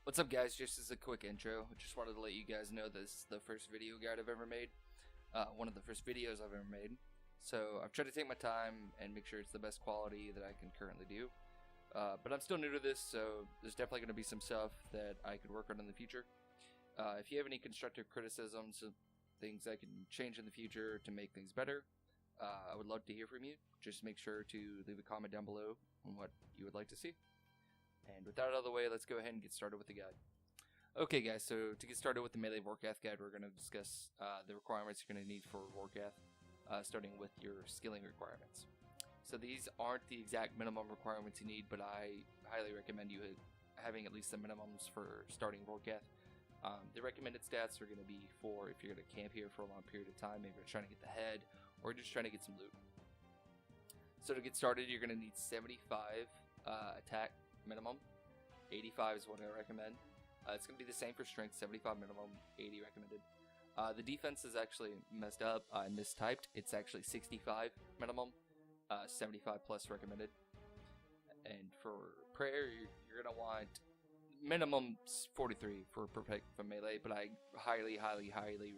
What's up, guys? Just as a quick intro, just wanted to let you guys know this is the first video guide I've ever made. One of the first videos I've ever made. So I've tried to take my time and make sure it's the best quality that I can currently do. But I'm still new to this, so there's definitely going to be some stuff that I could work on in the future. If you have any constructive criticisms of things I can change in the future to make things better, I would love to hear from you. Just make sure to leave a comment down below on what you would like to see. And with that out of the way, let's go ahead and get started with the guide. Okay, guys, so to get started with the Melee Vorkath guide, we're going to discuss the requirements you're going to need for Vorkath, starting with your skilling requirements. So these aren't the exact minimum requirements you need, but I highly recommend you having at least the minimums for starting Vorkath. The recommended stats are going to be for if you're going to camp here for a long period of time, maybe you're trying to get the head, or just trying to get some loot. So to get started, you're going to need 75 attack minimum. 85 is what I recommend. It's going to be the same for strength, 75 minimum, 80 recommended. The defense is actually messed up. I mistyped. It's actually 65 minimum, 75 plus recommended. And for prayer, you're going to want minimum 43 for protect from melee, but I highly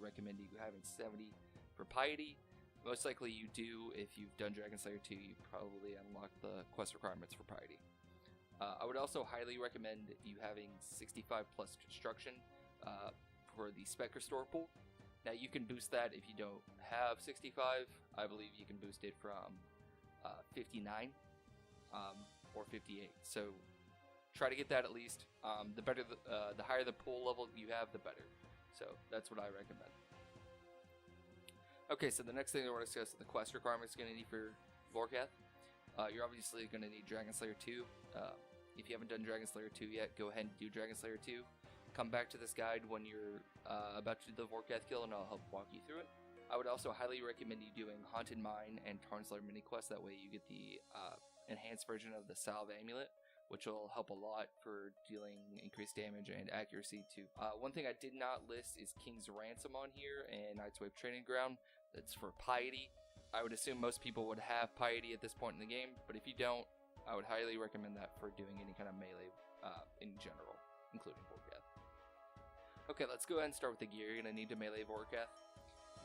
recommend you having 70 for piety. Most likely you do. If you've done Dragon Slayer 2, you probably unlock the quest requirements for piety. I would also highly recommend you having 65 plus construction for the spec restore pool. Now you can boost that if you don't have 65. I believe you can boost it from 59 or 58. So try to get that at least. The better, the higher the pool level you have, the better. So that's what I recommend. Okay, so the next thing I want to discuss is the quest requirements you're going to need for Vorkath. You're obviously going to need Dragon Slayer 2. If you haven't done Dragon Slayer 2 yet, go ahead and do Dragon Slayer 2. Come back to this guide when you're about to do the Vorkath kill, and I'll help walk you through it. I would also highly recommend you doing Haunted Mine and Tarnslayer mini quests. That way you get the enhanced version of the Salve Amulet, which will help a lot for dealing increased damage and accuracy too. One thing I did not list is King's Ransom on here and Knight's Wave Training Ground. That's for piety. I would assume most people would have piety at this point in the game, but if you don't, I would highly recommend that for doing any kind of melee in general, including Vorkath. Okay, let's go ahead and start with the gear. You're going to need to melee Vorkath.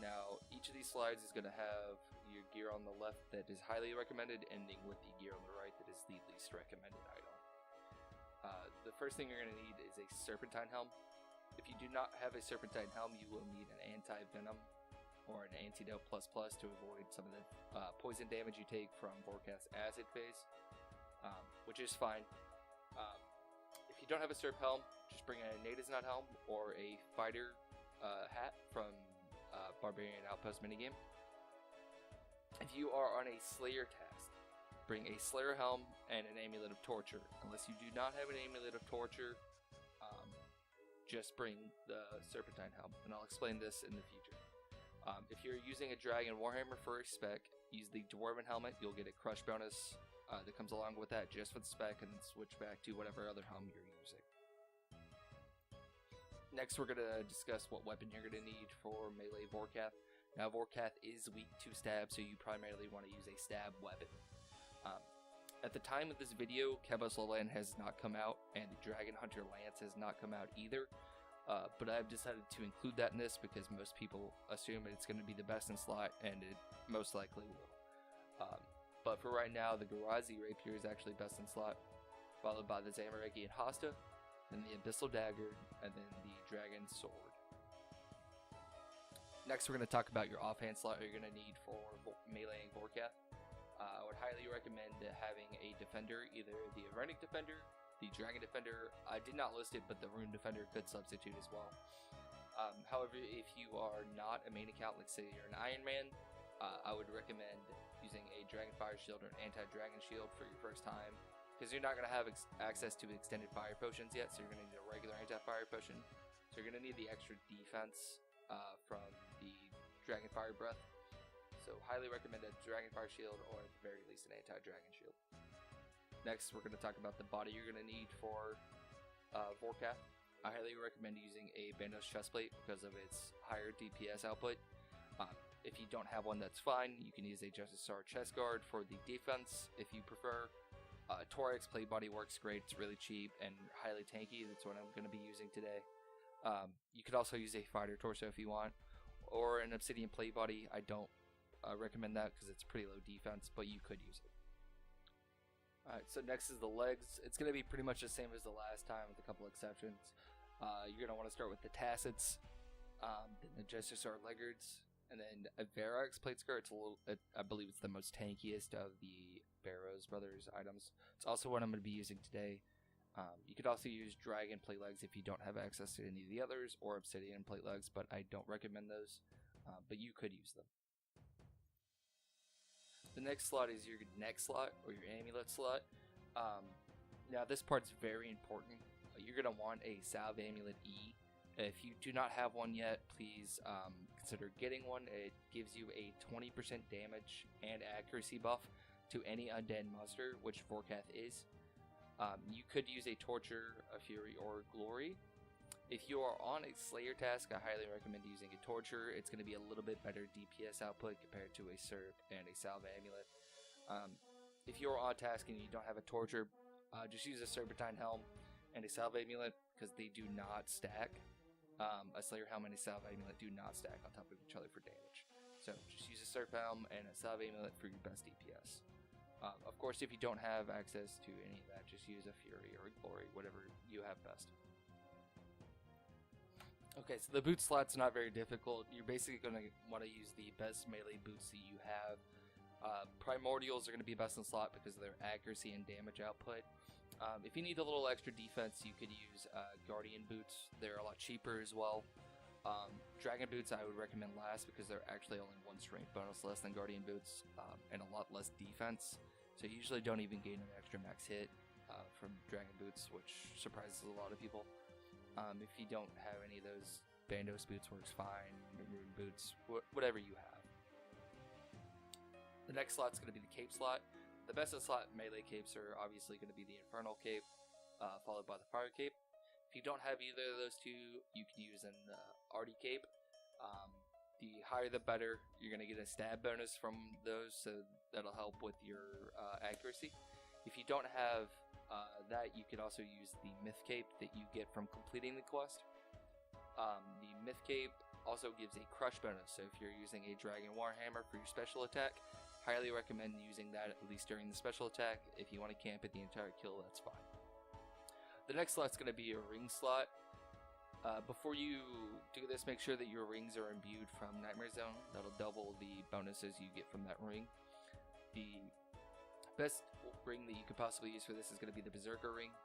Now, each of these slides is going to have your gear on the left that is highly recommended, ending with the gear on the right that is the least recommended item. The first thing you're going to need is a Serpentine Helm. If you do not have a Serpentine Helm, you will need an Anti-Venom or an Antidote plus to avoid some of the poison damage you take from Vorkath's acid phase, which is fine. If you don't have a Serp Helm, just bring a Natiznut Helm or a Fighter hat from Barbarian Outpost minigame. If you are on a Slayer task, bring a Slayer Helm and an Amulet of Torture. Unless you do not have an Amulet of Torture, just bring the Serpentine Helm, and I'll explain this in the future. If you're using a Dragon Warhammer for a spec, use the Dwarven Helmet. You'll get a crush bonus that comes along with that just for the spec, and then switch back to whatever other helm you're using. Next, we're going to discuss what weapon you're going to need for melee Vorkath. Now, Vorkath is weak to stab, so you primarily want to use a stab weapon. At the time of this video, Kebos Lolan has not come out, and the Dragon Hunter Lance has not come out either. But I've decided to include that in this because most people assume it's going to be the best in slot, and it most likely will. But for right now, the Garazi Rapier is actually best in slot, followed by the Zamorakian and Hasta, then the Abyssal Dagger, and then the Dragon Sword. Next, we're going to talk about your offhand slot you're going to need for meleeing Vorkath. I would highly recommend having a defender, either the Irenic Defender, the Dragon Defender. I did not list it, but the Rune Defender could substitute as well. However, if you are not a main account, like say you're an Iron Man, I would recommend using a Dragon Fire Shield or an Anti-Dragon Shield for your first time, because you're not going to have access to extended fire potions yet, so you're going to need a regular anti-fire potion. So you're going to need the extra defense from the Dragon Fire Breath. So highly recommend a Dragon Fire Shield, or at the very least an Anti-Dragon Shield. Next, we're going to talk about the body you're going to need for Vorkath. I highly recommend using a Bandos chestplate because of its higher DPS output. If you don't have one, that's fine. You can use a Justice Star chest guard for the defense if you prefer. Torx plate body works great. It's really cheap and highly tanky. That's what I'm going to be using today. You could also use a fighter torso if you want, or an obsidian plate body. I don't recommend that because it's pretty low defense, but you could use it. Alright, so next is the legs. It's going to be pretty much the same as the last time with a couple exceptions. You're going to want to start with the tassets, then the Jester Sword Leggards, and then a Varrox plate skirt. I believe it's the most tankiest of the Barrows Brothers items. It's also what I'm going to be using today. You could also use Dragon plate legs if you don't have access to any of the others, or Obsidian plate legs, but I don't recommend those. But you could use them. The next slot is your neck slot, or your amulet slot. Now this part's very important. You're going to want a Salve Amulet E. If you do not have one yet, please consider getting one. It gives you a 20% damage and accuracy buff to any undead monster, which Vorkath is. You could use a Torture, a Fury, or Glory. If you are on a Slayer task, I highly recommend using a Torture. It's going to be a little bit better DPS output compared to a Serp and a Salve Amulet. If you are on task and you don't have a Torture, just use a Serpentine Helm and a Salve Amulet, because they do not stack. A Slayer Helm and a Salve Amulet do not stack on top of each other for damage. So just use a Serp Helm and a Salve Amulet for your best DPS. Of course, if you don't have access to any of that, just use a Fury or a Glory, whatever you have best. Okay, so the boot slot's not very difficult. You're basically going to want to use the best melee boots that you have. Primordials are going to be best in slot because of their accuracy and damage output. If you need a little extra defense, you could use Guardian boots. They're a lot cheaper as well. Dragon boots I would recommend last because they're actually only 1 strength bonus less than Guardian boots, and a lot less defense. So you usually don't even gain an extra max hit from Dragon boots, which surprises a lot of people. If you don't have any of those, Bandos boots works fine, Rune boots, whatever you have. The next slot's going to be the cape slot. The best in slot melee capes are obviously going to be the Infernal Cape, followed by the Fire Cape. If you don't have either of those two, you can use an Arty Cape. The higher the better. You're going to get a stab bonus from those, so that'll help with your accuracy. If you don't have that, you could also use the Myth Cape that you get from completing the quest. The Myth Cape also gives a crush bonus, so if you're using a Dragon Warhammer for your special attack, highly recommend using that at least during the special attack. If you want to camp it the entire kill, that's fine. The next slot's going to be a ring slot. Before you do this, make sure that your rings are imbued from Nightmare Zone. That'll double the bonuses you get from that ring. The best ring that you could possibly use for this is going to be the Berserker ring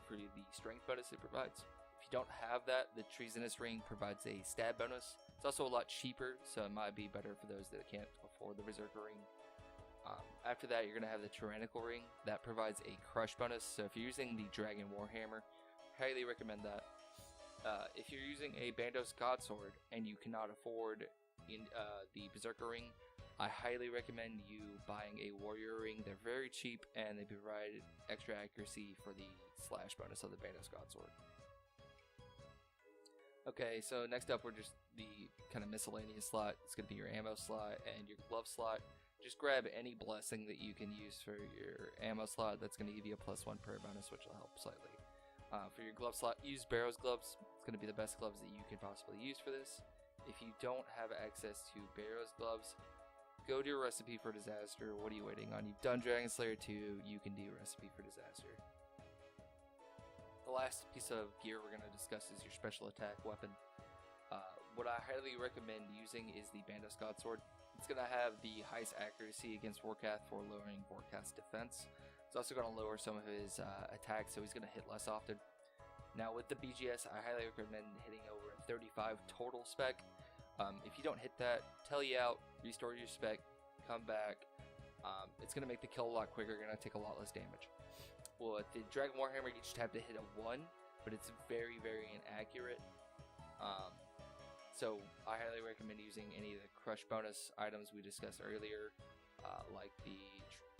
for the strength bonus it provides. If you don't have that, the Treasonous ring provides a stab bonus. It's also a lot cheaper, so it might be better for those that can't afford the Berserker ring. After that, you're going to have the Tyrannical ring. That provides a crush bonus, so if you're using the Dragon Warhammer, highly recommend that. If you're using a Bandos Godsword and you cannot afford the Berserker ring, I highly recommend you buying a Warrior ring. They're very cheap and they provide extra accuracy for the slash bonus of the Bandos Godsword. Okay, so next up we're just the kind of miscellaneous slot. It's going to be your ammo slot and your glove slot. Just grab any blessing that you can use for your ammo slot. That's going to give you a +1 prayer bonus, which will help slightly. For your glove slot, use Barrows gloves. It's going to be the best gloves that you can possibly use for this. If you don't have access to Barrows gloves, go do a Recipe for Disaster. What are you waiting on? You've done Dragon Slayer 2, you can do Recipe for Disaster. The last piece of gear we're going to discuss is your special attack weapon. What I highly recommend using is the Bandos Godsword. It's going to have the highest accuracy against Vorkath for lowering Vorkath's defense. It's also going to lower some of his attacks, so he's going to hit less often. Now with the BGS, I highly recommend hitting over 35 total spec. If you don't hit that, tell you out, restore your spec, come back. It's going to make the kill a lot quicker, you're going to take a lot less damage. Well, with the Dragon Warhammer, you just have to hit a 1, but it's very, very inaccurate. So I highly recommend using any of the crush bonus items we discussed earlier, like the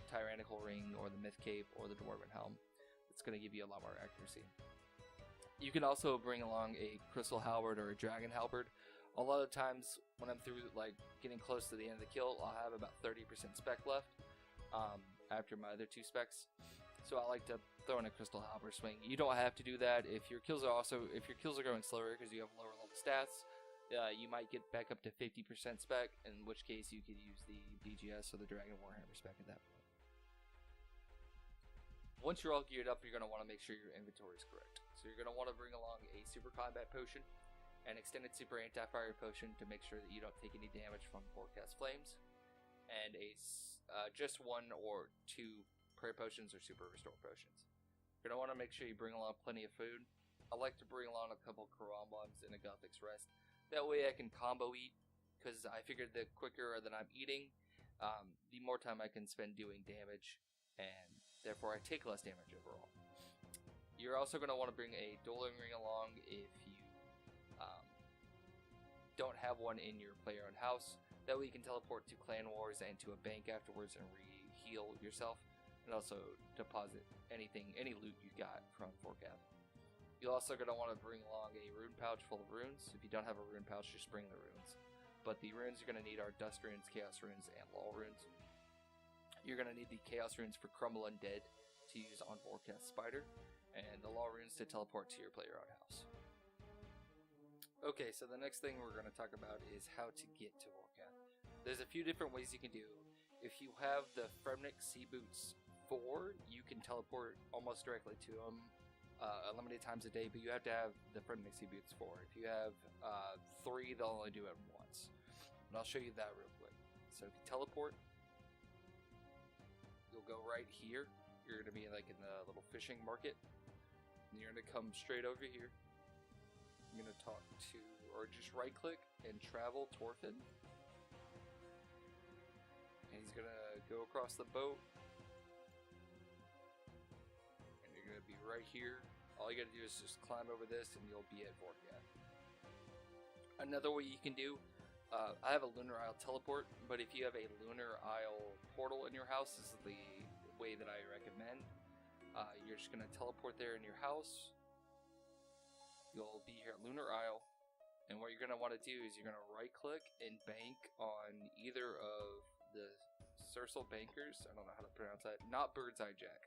Tyrannical ring or the Myth Cape or the Dwarven helm. It's going to give you a lot more accuracy. You can also bring along a Crystal Halberd or a Dragon Halberd. A lot of times when I'm through, like, getting close to the end of the kill, I'll have about 30% spec left after my other 2 specs. So I like to throw in a Crystal Halberd swing. You don't have to do that if your kills are going slower because you have lower level stats. You might get back up to 50% spec, in which case you could use the BGS or the Dragon Warhammer spec at that point. Once you're all geared up, you're going to want to make sure your inventory is correct. So you're going to want to bring along a Super Combat Potion, an Extended Super Anti-Fire Potion to make sure that you don't take any damage from Vorkath Flames, and just 1 or 2 Prayer Potions or Super Restore Potions. You're going to want to make sure you bring along plenty of food. I like to bring along a couple Quran bombs and a Gothic's Rest. That way I can combo eat, because I figured the quicker that I'm eating, the more time I can spend doing damage, and therefore I take less damage overall. You're also going to want to bring a dueling ring along if you don't have one in your player-owned house. That way you can teleport to Clan Wars and to a bank afterwards and re-heal yourself, and also deposit any loot you got from Vorkath. You're also going to want to bring along a rune pouch full of runes. If you don't have a rune pouch, just bring the runes. But the runes you're going to need are Dust runes, Chaos runes, and Law runes. You're going to need the Chaos runes for Crumble Undead to use on Vorkath Spider, and the Law runes to teleport to your player-owned house. Okay, so the next thing we're going to talk about is how to get to Vorkath. There's a few different ways you can do. If you have the Fremnik Sea Boots 4, you can teleport almost directly to them. Limited times a day, but you have to have the Fremnik Sea Boots 4. If you have 3, they'll only do it once. And I'll show you that real quick. So if you teleport, you'll go right here. You're going to be like in the little fishing market. And you're going to come straight over here. I'm going to talk to, or just right click and travel Torfin. And he's going to go across the boat. Be right here. All you gotta do is just climb over this and you'll be at Vorkath. Another way you can do, I have a Lunar Isle teleport, but if you have a Lunar Isle portal in your house, this is the way that I recommend. You're just gonna teleport there in your house. You'll be here at Lunar Isle, and what you're gonna want to do is you're gonna right click and bank on either of the Cercel Bankers. I don't know how to pronounce that. Not Bird's Eye Jack.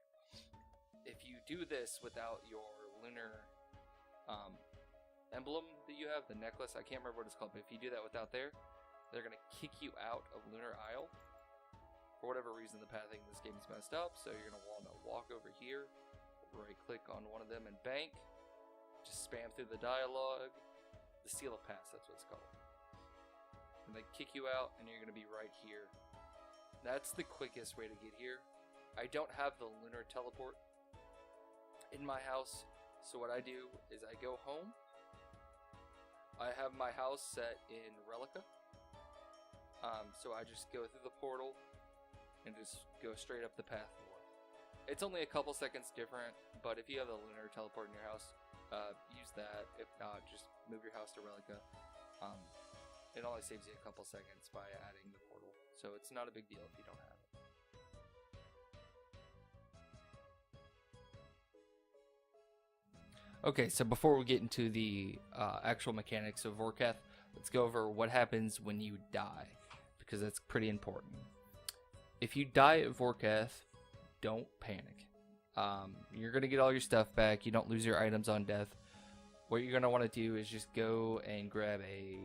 If you do this without your lunar emblem that you have, the necklace, I can't remember what it's called, but if you do that without there, they're going to kick you out of Lunar Isle. For whatever reason, the pathing in this game is messed up, so you're going to want to walk over here, right click on one of them and bank, just spam through the dialogue, the Seal of Pass, that's what it's called. And they kick you out, and you're going to be right here. That's the quickest way to get here. I don't have the lunar teleport in my house, so what I do is I go home. I have my house set in Relica, so I just go through the portal and just go straight up the path north. It's only a couple seconds different, but if you have the lunar teleport in your house, use that. If not, just move your house to Relica. It only saves you a couple seconds by adding the portal, so it's not a big deal if you don't have it. Okay, so before we get into the actual mechanics of Vorkath, let's go over what happens when you die, because that's pretty important. If you die at Vorkath, don't panic. You're going to get all your stuff back. You don't lose your items on death. What you're going to want to do is just go and grab a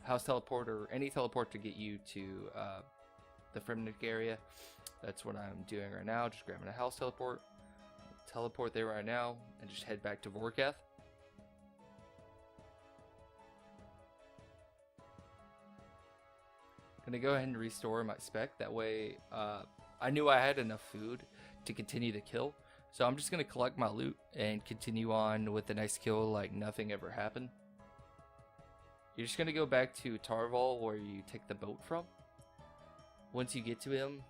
house teleport or any teleport to get you to the Fremnik area. That's what I'm doing right now, just grabbing a house teleport. Teleport there right now and just head back to Vorkath. Gonna go ahead and restore my spec. That way, I knew I had enough food to continue the kill. So I'm just gonna collect my loot and continue on with the next kill like nothing ever happened. You're just gonna go back to Tarval where you take the boat from. Once you get to him,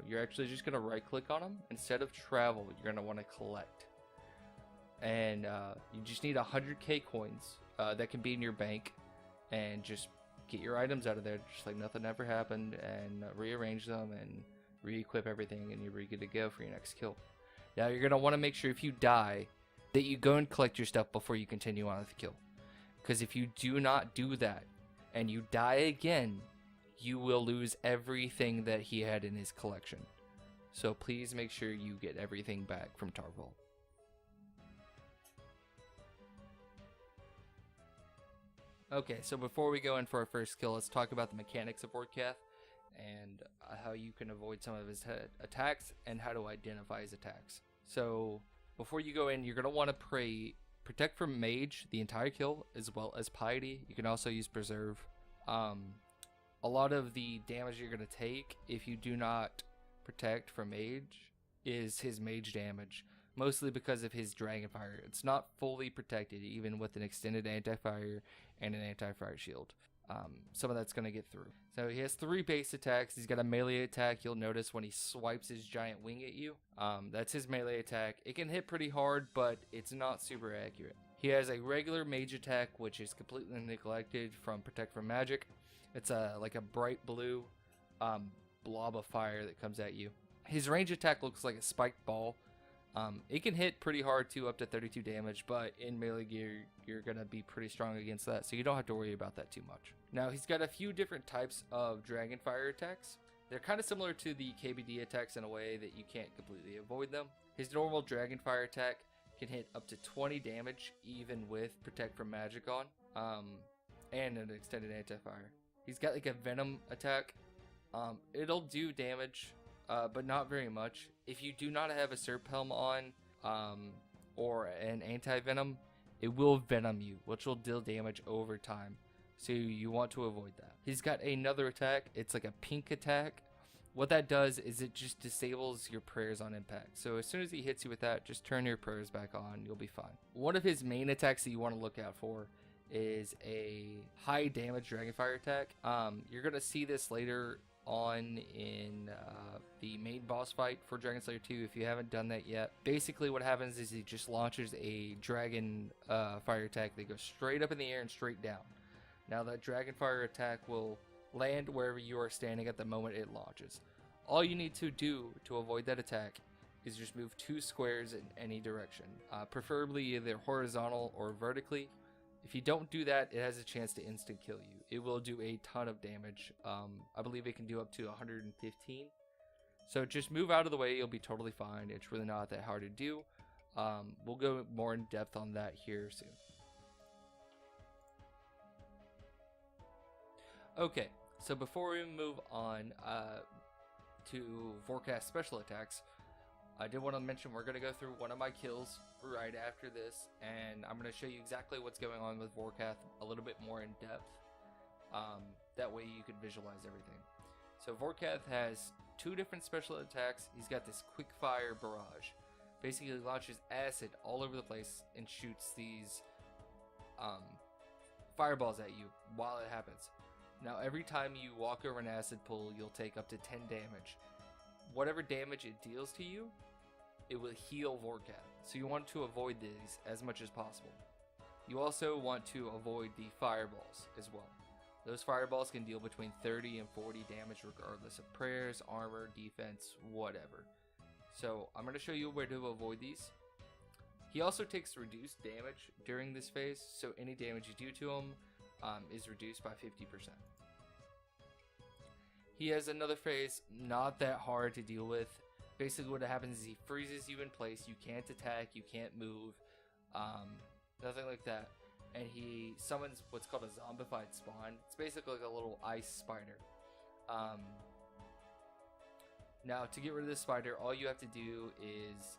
you're actually just gonna right click on him. Instead of travel, you're gonna want to collect. And you just need 100k coins that can be in your bank, and just get your items out of there just like nothing ever happened, and rearrange them and re-equip everything, and you're good to go for your next kill. Now you're gonna want to make sure if you die that you go and collect your stuff before you continue on with the kill, because if you do not do that and you die again, you will lose everything that he had in his collection. So please make sure you get everything back from Tarval. Okay, so before we go in for our first kill, let's talk about the mechanics of Vorkath and how you can avoid some of his attacks and how to identify his attacks. So before you go in, you're going to want to protect from Mage the entire kill, as well as Piety. You can also use Preserve. A lot of the damage you're going to take if you do not protect from Mage is his Mage damage, mostly because of his Dragonfire. It's not fully protected, even with an extended anti-fire and an anti-fire shield. Some of that's going to get through. So he has 3 base attacks. He's got a melee attack. You'll notice when he swipes his giant wing at you. That's his melee attack. It can hit pretty hard, but it's not super accurate. He has a regular mage attack, which is completely neglected from Protect from Magic. It's like a bright blue blob of fire that comes at you. His range attack looks like a spiked ball. It can hit pretty hard too, up to 32 damage, but in melee gear, you're going to be pretty strong against that, so you don't have to worry about that too much. Now, he's got a few different types of Dragonfire attacks. They're kind of similar to the KBD attacks in a way that you can't completely avoid them. His normal Dragonfire attack can hit up to 20 damage, even with Protect from Magic on, and an extended anti-fire. He's got like a Venom attack. It'll do damage, but not very much. If you do not have a Serp Helm on, or an anti-venom, it will venom you, which will deal damage over time. So you want to avoid that. He's got another attack. It's like a pink attack. What that does is it just disables your prayers on impact. So as soon as he hits you with that, just turn your prayers back on. You'll be fine. One of his main attacks that you want to look out for is a high damage Dragonfire attack. You're going to see this later on in the main boss fight for Dragon Slayer 2 if you haven't done that yet. Basically what happens is he just launches a dragon fire attack that goes straight up in the air and straight down. Now that dragon fire attack will land wherever you are standing at the moment it launches. All you need to do to avoid that attack is just move 2 squares in any direction, preferably either horizontal or vertically. If you don't do that, it has a chance to instant kill you. It will do a ton of damage. I believe it can do up to 115. So just move out of the way, you'll be totally fine. It's really not that hard to do. We'll go more in depth on that here soon. Okay, so before we move on to Vorkath's special attacks, I did want to mention we're going to go through one of my kills right after this, and I'm going to show you exactly what's going on with Vorkath a little bit more in depth. That way you can visualize everything. So Vorkath has 2 different special attacks. He's got this quick fire barrage. Basically launches acid all over the place and shoots these fireballs at you while it happens. Now every time you walk over an acid pool, you'll take up to 10 damage. Whatever damage it deals to you, it will heal Vorkath. So you want to avoid these as much as possible. You also want to avoid the fireballs as well. Those fireballs can deal between 30 and 40 damage regardless of prayers, armor, defense, whatever. So I'm going to show you where to avoid these. He also takes reduced damage during this phase, so any damage you do to him is reduced by 50%. He has another phase, not that hard to deal with. Basically what happens is he freezes you in place. You can't attack, you can't move, nothing like that. And he summons what's called a zombified spawn. It's basically like a little ice spider. Now to get rid of this spider, all you have to do is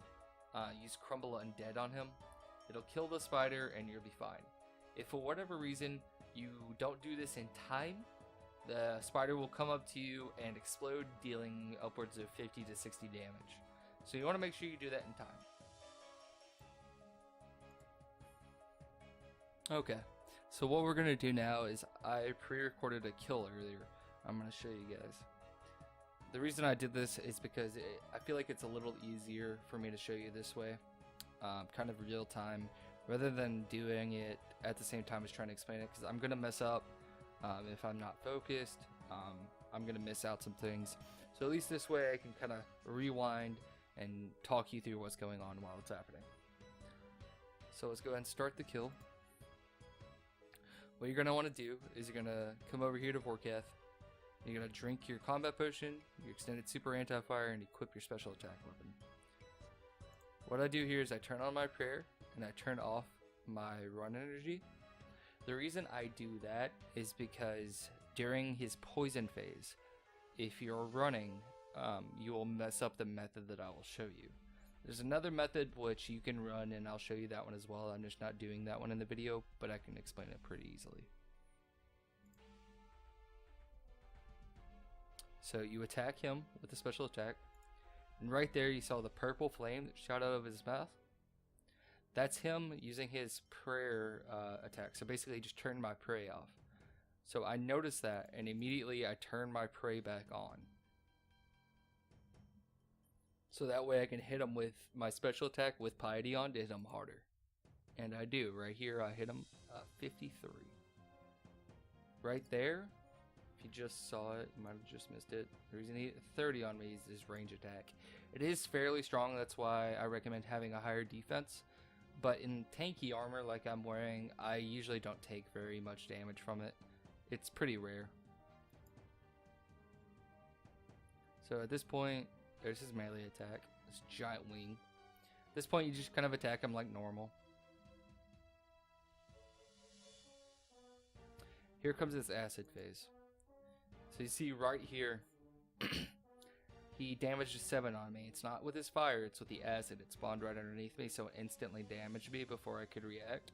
use Crumble Undead on him. It'll kill the spider and you'll be fine. If for whatever reason you don't do this in time, the spider will come up to you and explode, dealing upwards of 50 to 60 damage. So you want to make sure you do that in time. Okay, so what we're going to do now is I pre-recorded a kill earlier. I'm going to show you guys. The reason I did this is because I feel like it's a little easier for me to show you this way, kind of real time, rather than doing it at the same time as trying to explain it, because I'm going to mess up. If I'm not focused, I'm going to miss out some things. So at least this way I can kind of rewind and talk you through what's going on while it's happening. So let's go ahead and start the kill. What you're going to want to do is you're going to come over here to Vorkath. You're going to drink your combat potion, your extended super anti-fire, and equip your special attack weapon. What I do here is I turn on my prayer, and I turn off my run energy. The reason I do that is because during his poison phase, if you're running, you will mess up the method that I will show you. There's another method which you can run, and I'll show you that one as well. I'm just not doing that one in the video, but I can explain it pretty easily. So you attack him with a special attack, and right there you saw the purple flame that shot out of his mouth. That's him using his prayer attack. So basically just turned my prey off. So I noticed that, and immediately I turned my prey back on. So that way I can hit him with my special attack with piety on to hit him harder. And I do. Right here I hit him 53. Right there, if you just saw it, you might have just missed it. The reason he hit 30 on me is his range attack. It is fairly strong, that's why I recommend having a higher defense. But in tanky armor like I'm wearing, I usually don't take very much damage from it. It's pretty rare. So at this point, there's his melee attack, this giant wing. At this point, you just kind of attack him like normal. Here comes his acid phase. So you see right here, he damaged a 7 on me. It's not with his fire, it's with the acid. It spawned right underneath me, so it instantly damaged me before I could react.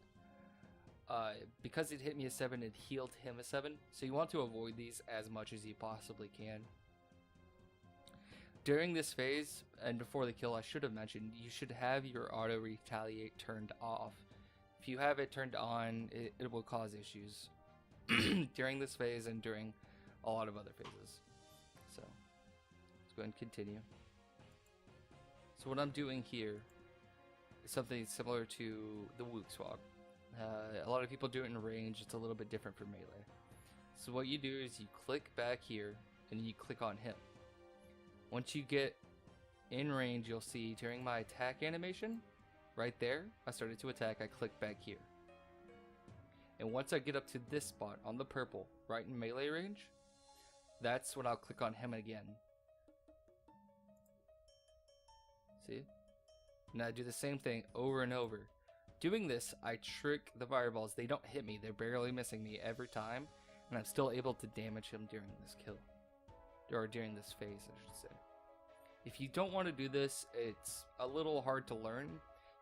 Because it hit me a 7, it healed him a 7. So you want to avoid these as much as you possibly can. During this phase, and before the kill, I should have mentioned, you should have your auto retaliate turned off. If you have it turned on, it will cause issues during this phase and during a lot of other phases. So let's go ahead and continue. So what I'm doing here is something similar to the Wook Swag. A lot of people do it in range. It's a little bit different for melee. So what you do is you click back here and you click on him. Once you get in range, you'll see during my attack animation, right there, I started to attack, I click back here. And once I get up to this spot on the purple, right in melee range, that's when I'll click on him again. See? And I do the same thing over and over. Doing this, I trick the fireballs. They don't hit me, they're barely missing me every time, and I'm still able to damage him during this kill. Or during this phase, I should say. If you don't want to do this, it's a little hard to learn.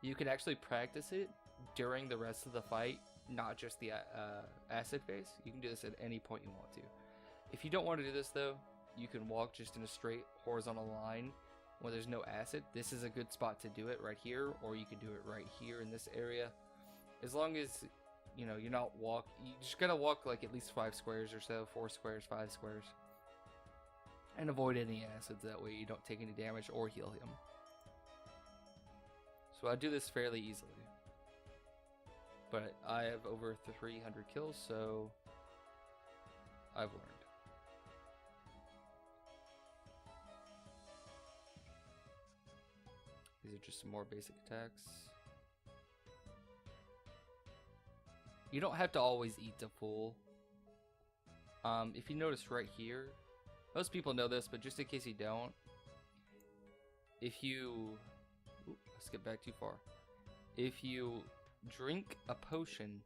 You can actually practice it during the rest of the fight, not just the acid phase. You can do this at any point you want to. If you don't want to do this though, you can walk just in a straight horizontal line where there's no acid. This is a good spot to do it right here, or you can do it right here in this area. As long as, you know, you're not you just gotta walk like at least 5 squares or so, 4 squares, 5 squares. And avoid any acids, that way you don't take any damage or heal him. So I do this fairly easily. But I have over 300 kills, so I've learned. These are just some more basic attacks. You don't have to always eat to full. If you notice right here, most people know this, but just in case you don't, if you... Ooh, I skipped back too far. If you drink a potion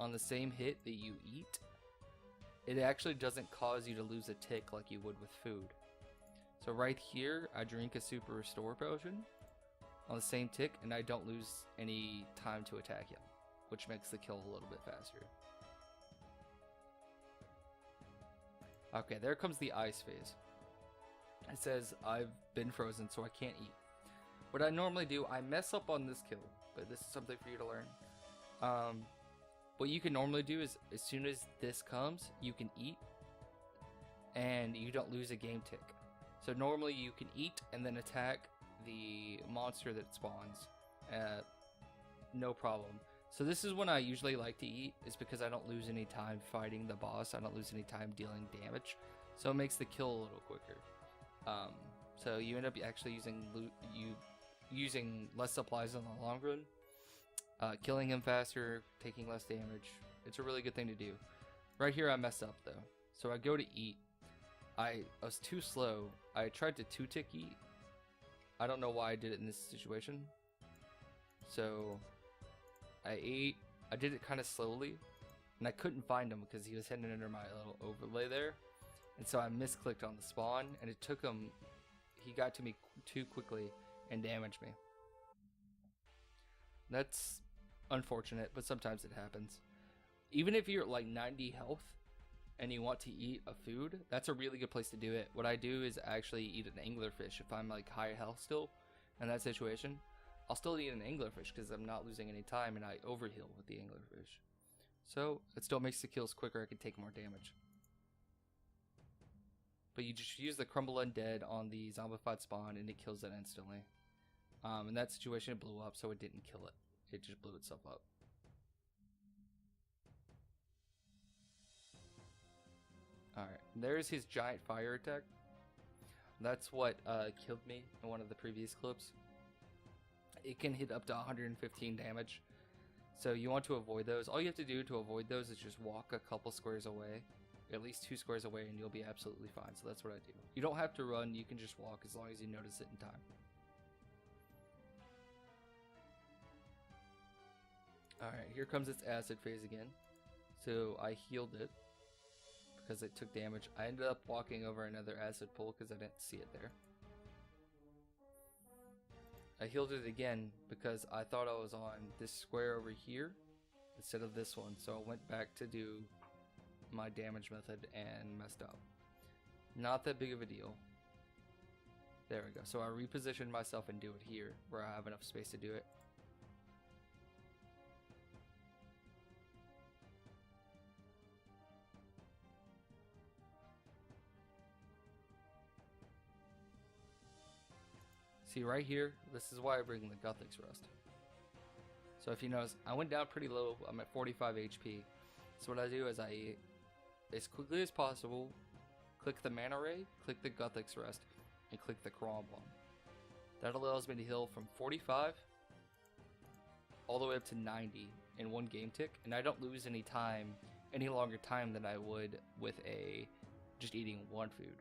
on the same hit that you eat, it actually doesn't cause you to lose a tick like you would with food. So right here, I drink a super restore potion on the same tick, and I don't lose any time to attack him, which makes the kill a little bit faster. Okay, there comes the ice phase. It says, I've been frozen, so I can't eat. What I normally do, I mess up on this kill, but this is something for you to learn. What you can normally do is, as soon as this comes, you can eat, and you don't lose a game tick. So normally you can eat and then attack the monster that spawns. No problem. So this is when I usually like to eat, is because I don't lose any time fighting the boss. I don't lose any time dealing damage. So it makes the kill a little quicker. So you end up actually using less supplies in the long run. Killing him faster, taking less damage. It's a really good thing to do. Right here I mess up though. So I go to eat. I was too slow. I tried to 2-tick eat. I don't know why I did it in this situation. So I ate. I did it kind of slowly, and I couldn't find him because he was hidden under my little overlay there. And so I misclicked on the spawn, and it took him. He got to me too quickly and damaged me. That's unfortunate, but sometimes it happens. Even if you're at like 90 health and you want to eat a food, that's a really good place to do it. What I do is actually eat an anglerfish if I'm like high health still in that situation. I'll still eat an anglerfish because I'm not losing any time, and I overheal with the anglerfish. So it still makes the kills quicker. I can take more damage. But you just use the Crumble Undead on the zombified spawn and it kills it instantly. In that situation it blew up, so it didn't kill it. It just blew itself up. Alright, there's his giant fire attack. That's what killed me in one of the previous clips. It can hit up to 115 damage. So you want to avoid those. All you have to do to avoid those is just walk a couple squares away. At least 2 squares away, and you'll be absolutely fine. So that's what I do. You don't have to run, you can just walk as long as you notice it in time. Alright, here comes its acid phase again. So I healed it because it took damage. I ended up walking over another acid pool because I didn't see it there. I healed it again because I thought I was on this square over here instead of this one. So I went back to do my damage method and messed up. Not that big of a deal. There we go. So I repositioned myself and do it here where I have enough space to do it. See right here, this is why I bring the Guthix Rust. So if you notice, I went down pretty low. I'm at 45 HP. So what I do is I eat as quickly as possible, click the Mana Ray, click the Guthix Rest, and click the Crawl Bomb. That allows me to heal from 45 all the way up to 90 in one game tick, and I don't lose any longer time than I would with just eating one food.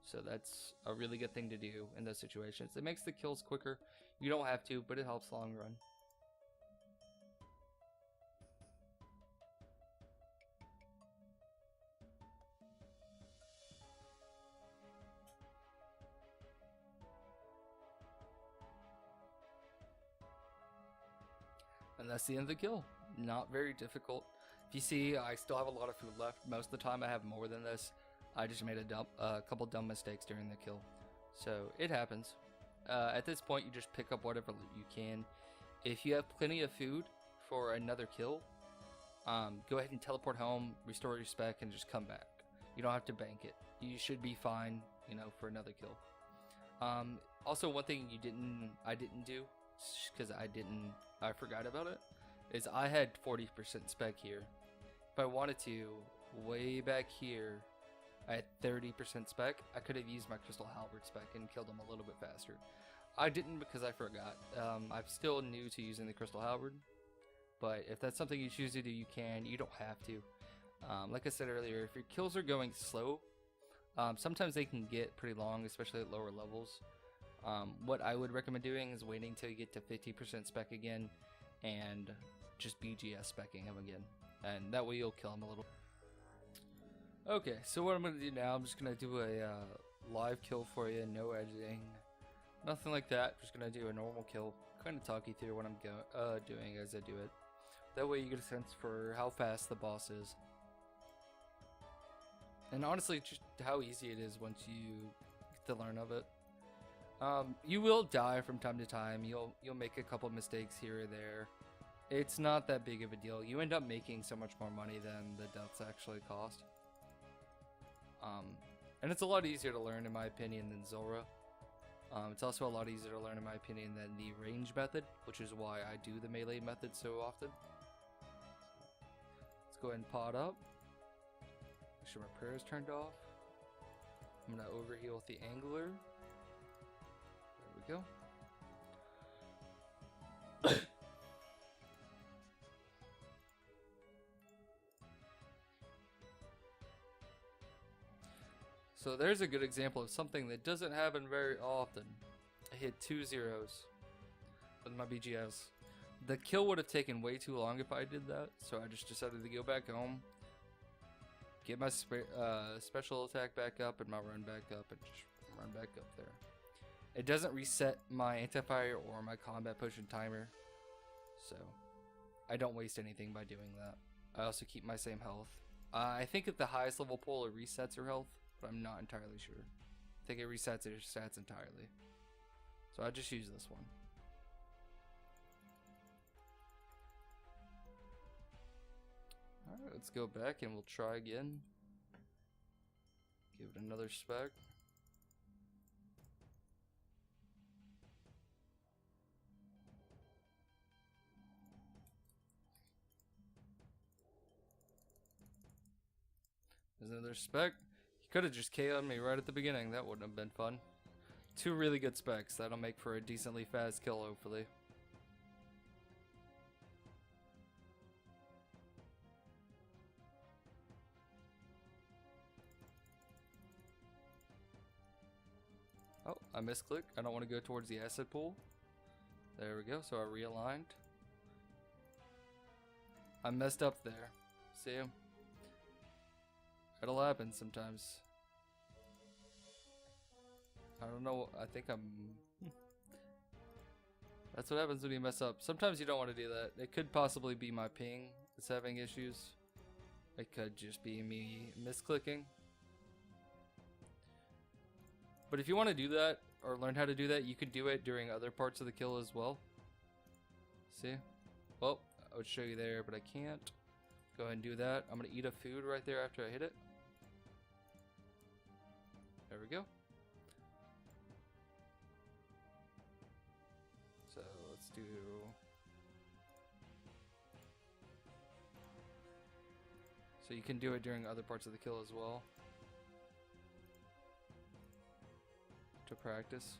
So that's a really good thing to do in those situations. It makes the kills quicker. You don't have to, but it helps long run. And that's the end of the kill. Not very difficult. If you see, I still have a lot of food left. Most of the time I have more than this. I just made a couple dumb mistakes during the kill. So it happens. At this point you just pick up whatever loot you can. If you have plenty of food for another kill, go ahead and teleport home, restore your spec, and just come back. You don't have to bank it. You should be fine, for another kill. Also, one thing I didn't do, because I forgot about it, is I had 40% spec here. If I wanted to, way back here, I had 30% spec. I could have used my Crystal Halberd spec and killed him a little bit faster. I didn't because I forgot. I'm still new to using the Crystal Halberd, but if that's something you choose to do, you can. You don't have to. Like I said earlier, if your kills are going slow, sometimes they can get pretty long, especially at lower levels. What I would recommend doing is waiting until you get to 50% spec again and just BGS specking him again, and that way you'll kill him a little. Okay, so what I'm going to do now, I'm just going to do a live kill for you, no editing, nothing like that. Just going to do a normal kill, kind of talk you through what I'm doing as I do it. That way you get a sense for how fast the boss is. And honestly, just how easy it is once you get to learn of it. You will die from time to time. You'll make a couple mistakes here or there. It's not that big of a deal. You end up making so much more money than the deaths actually cost. And it's a lot easier to learn, in my opinion, than Zora. It's also a lot easier to learn, in my opinion, than the range method, which is why I do the melee method so often. Let's go ahead and pot up. Make sure my prayer is turned off. I'm going to overheal with the angler. There we go. So there's a good example of something that doesn't happen very often. I hit 2 zeros with my BGS. The kill would have taken way too long if I did that, so I just decided to go back home, get my special attack back up and my run back up, and just run back up there. It doesn't reset my anti-fire or my combat potion timer, so I don't waste anything by doing that. I also keep my same health. I think at the highest level pull it resets her health, but I'm not entirely sure. I think it resets her stats entirely. So I just use this one. Alright, let's go back and we'll try again. Give it another spec. There's another spec. He could have just KO'd me right at the beginning. That wouldn't have been fun. 2 really good specs. That'll make for a decently fast kill, hopefully. Oh, I misclicked. I don't want to go towards the acid pool. There we go. So I realigned. I messed up there. See? It'll happen sometimes. I don't know. I think I'm... That's what happens when you mess up. Sometimes you don't want to do that. It could possibly be my ping that's having issues. It could just be me misclicking. But if you want to do that, or learn how to do that, you can do it during other parts of the kill as well. See? Well, I would show you there, but I can't. Go ahead and do that. I'm going to eat a food right there after I hit it. There we go. So let's do... So you can do it during other parts of the kill as well. To practice.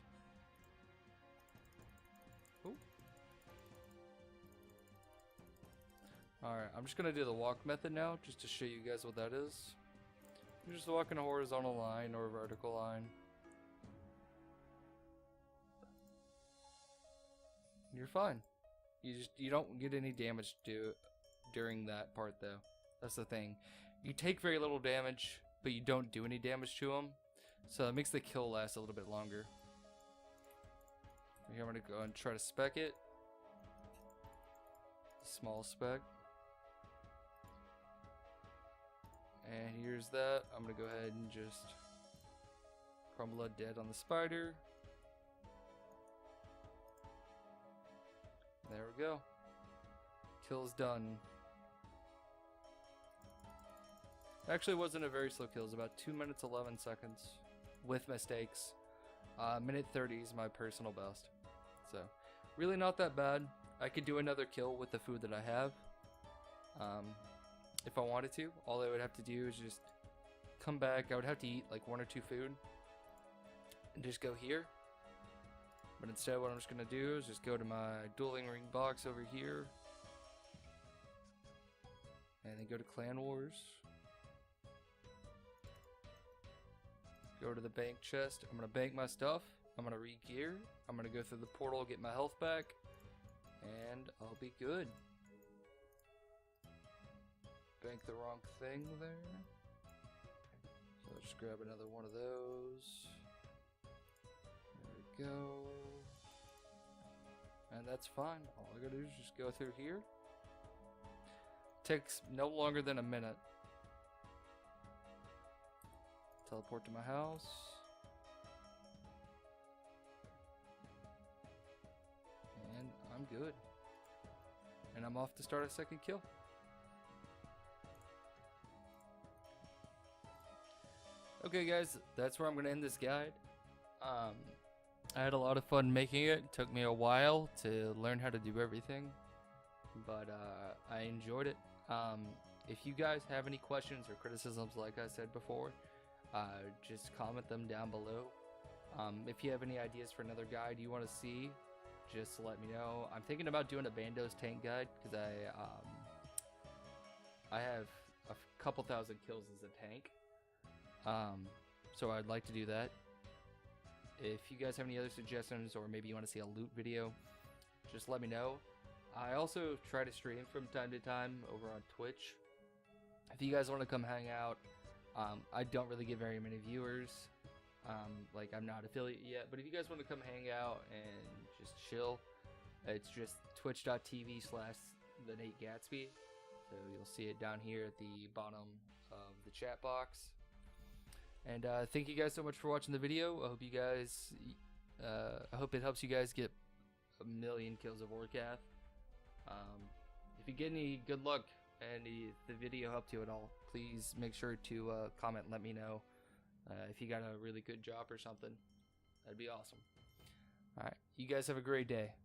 Ooh. Alright, I'm just gonna do the walk method now, just to show you guys what that is. You're just walking a horizontal line or a vertical line. You're fine. You don't get any damage during that part though. That's the thing. You take very little damage, but you don't do any damage to them. So it makes the kill last a little bit longer. Here I'm going to go and try to spec it. Small spec. And here's that. I'm going to go ahead and just crumble a dead on the spider. There we go. Kill's done. Actually, it wasn't a very slow kill. It was about 2 minutes 11 seconds. With mistakes. Minute 30 is my personal best. So, really not that bad. I could do another kill with the food that I have. If I wanted to. All I would have to do is just come back. I would have to eat like 1 or 2 food. And just go here. But instead what I'm just going to do is just go to my dueling ring box over here. And then go to Clan Wars. Go to the bank chest. I'm going to bank my stuff. I'm going to re-gear. I'm going to go through the portal, get my health back. And I'll be good. Bank the wrong thing there. So I'll just grab another one of those. There we go. And that's fine. All I gotta do is just go through here. Takes no longer than a minute. Teleport to my house. And I'm good. And I'm off to start a second kill. Okay guys, that's where I'm going to end this guide. I had a lot of fun making it. It took me a while to learn how to do everything. But I enjoyed it. If you guys have any questions or criticisms, like I said before, just comment them down below. If you have any ideas for another guide you want to see, just let me know. I'm thinking about doing a Bandos tank guide because I have a couple thousand kills as a tank. so I'd like to do that. If you guys have any other suggestions, or maybe you want to see a loot video, just let me know. I also try to stream from time to time over on Twitch. If you guys want to come hang out, I don't really get very many viewers. Like, I'm not affiliate yet, but if you guys want to come hang out and just chill, it's just twitch.tv/TheNateGatsby. So you'll see it down here at the bottom of the chat box. And thank you guys so much for watching the video. I hope you guys, I hope it helps you guys get 1,000,000 kills of Vorkath. If you get any good luck and the video helped you at all, please make sure to comment and let me know. If you got a really good job or something, that'd be awesome. Alright, you guys have a great day.